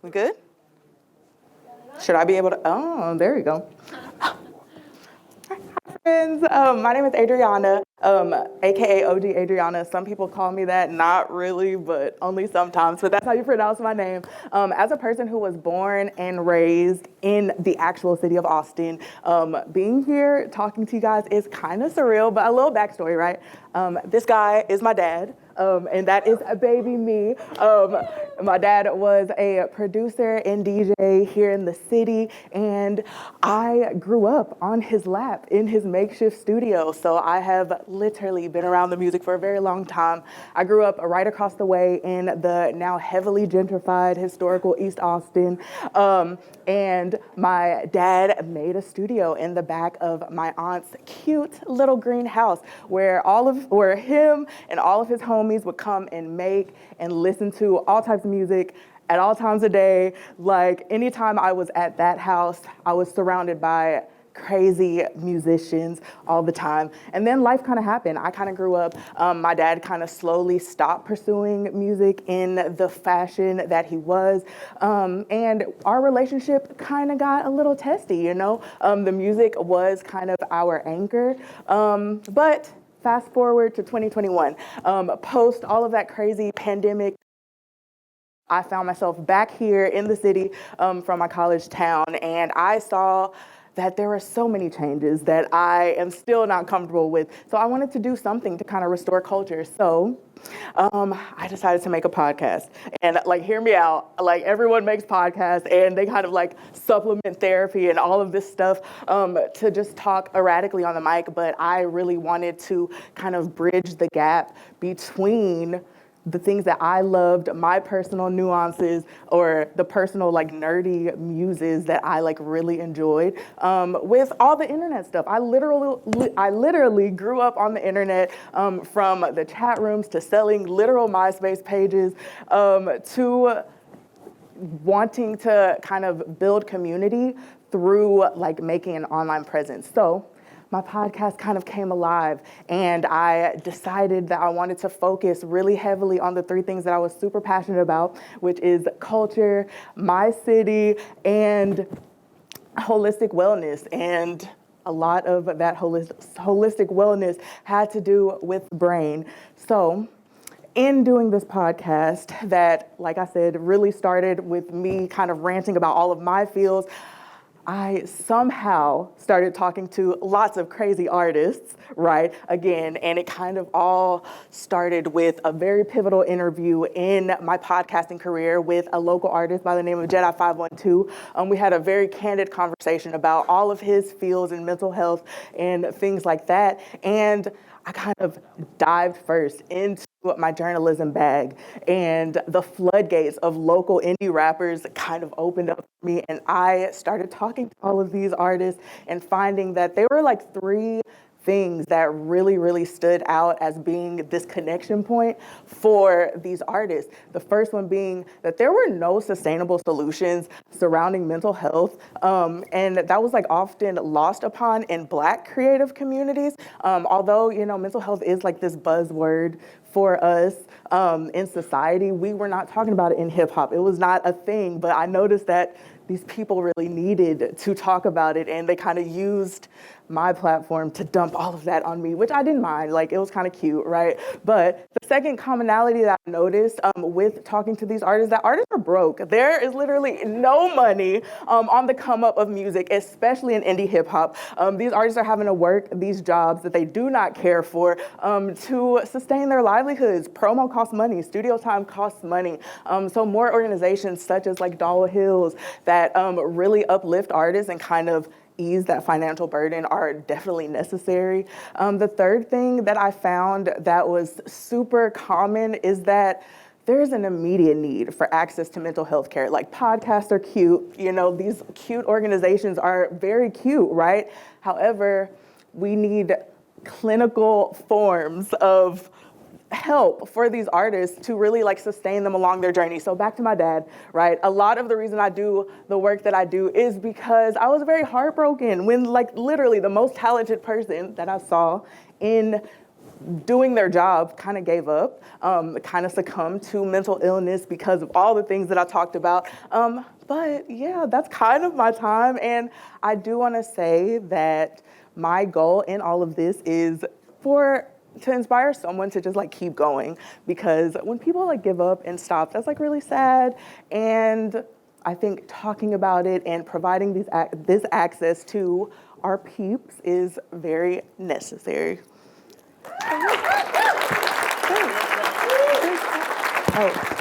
We good? Should I be able to? Oh, there you go. Hi, friends. My name is Adriana, aka OG Adriana. Some people call me that, not really, but only sometimes. But that's how you pronounce my name. As a person who was born and raised in the actual city of Austin, being here talking to you guys is kind of surreal. But a little backstory, right? This guy is my dad. And that is a baby me. My dad was a producer and DJ here in the city, and I grew up on his lap in his makeshift studio. So I have literally been around the music for a very long time. I grew up right across the way in the now heavily gentrified historical East Austin. And my dad made a studio in the back of my aunt's cute little green house where him and all of his homies would come and make and listen to all types of music at all times of day. Like anytime I was at that house, I was surrounded by crazy musicians all the time. And then life kind of happened. I kind of grew up. My dad kind of slowly stopped pursuing music in the fashion that he was. And our relationship kind of got a little testy, you know? The music was kind of our anchor. But fast forward to 2021, post all of that crazy pandemic, I found myself back here in the city from my college town, and I saw that there were so many changes that I am still not comfortable with. So I wanted to do something to kind of restore culture. So I decided to make a podcast. And like, hear me out, like everyone makes podcasts and they kind of like supplement therapy and all of this stuff to just talk erratically on the mic. But I really wanted to kind of bridge the gap between the things that I loved, my personal nuances, or the personal like nerdy muses that I like really enjoyed, with all the internet stuff. I literally grew up on the internet, from the chat rooms to selling literal MySpace pages, to wanting to kind of build community through like making an online presence. So my podcast kind of came alive, and I decided that I wanted to focus really heavily on the three things that I was super passionate about, which is culture, my city, and holistic wellness. And a lot of that holistic wellness had to do with the brain. So in doing this podcast that, like I said, really started with me kind of ranting about all of my feels, I somehow started talking to lots of crazy artists, right? Again, and it kind of all started with a very pivotal interview in my podcasting career with a local artist by the name of Jedi 512. We had a very candid conversation about all of his feels in mental health and things like that. And I kind of dived first into my journalism bag, and the floodgates of local indie rappers kind of opened up for me, and I started talking to all of these artists and finding that there were like three things that really, really stood out as being this connection point for these artists. The first one being that there were no sustainable solutions surrounding mental health, and that was like often lost upon in Black creative communities. Although, you know, mental health is like this buzzword for us in society, we were not talking about it in hip hop. It was not a thing, but I noticed that these people really needed to talk about it, and they kind of used my platform to dump all of that on me, which I didn't mind. Like, it was kind of cute, right? But the second commonality that I noticed with talking to these artists, that artists are broke. There is literally no money on the come up of music, especially in indie hip hop. These artists are having to work these jobs that they do not care for to sustain their livelihoods. Promo costs money, studio time costs money. So more organizations such as like Doll Hills that really uplift artists and kind of ease that financial burden are definitely necessary. The third thing that I found that was super common is that there's an immediate need for access to mental health care. Like, podcasts are cute, you know, these cute organizations are very cute, right? However, we need clinical forms of help for these artists to really like sustain them along their journey. So back to my dad, right? A lot of the reason I do the work that I do is because I was very heartbroken when like literally the most talented person that I saw in doing their job kind of gave up, kind of succumbed to mental illness because of all the things that I talked about. But yeah, that's kind of my time. And I do want to say that my goal in all of this is to inspire someone to just like keep going, because when people like give up and stop, that's like really sad. And I think talking about it and providing this access to our peeps is very necessary. Oh.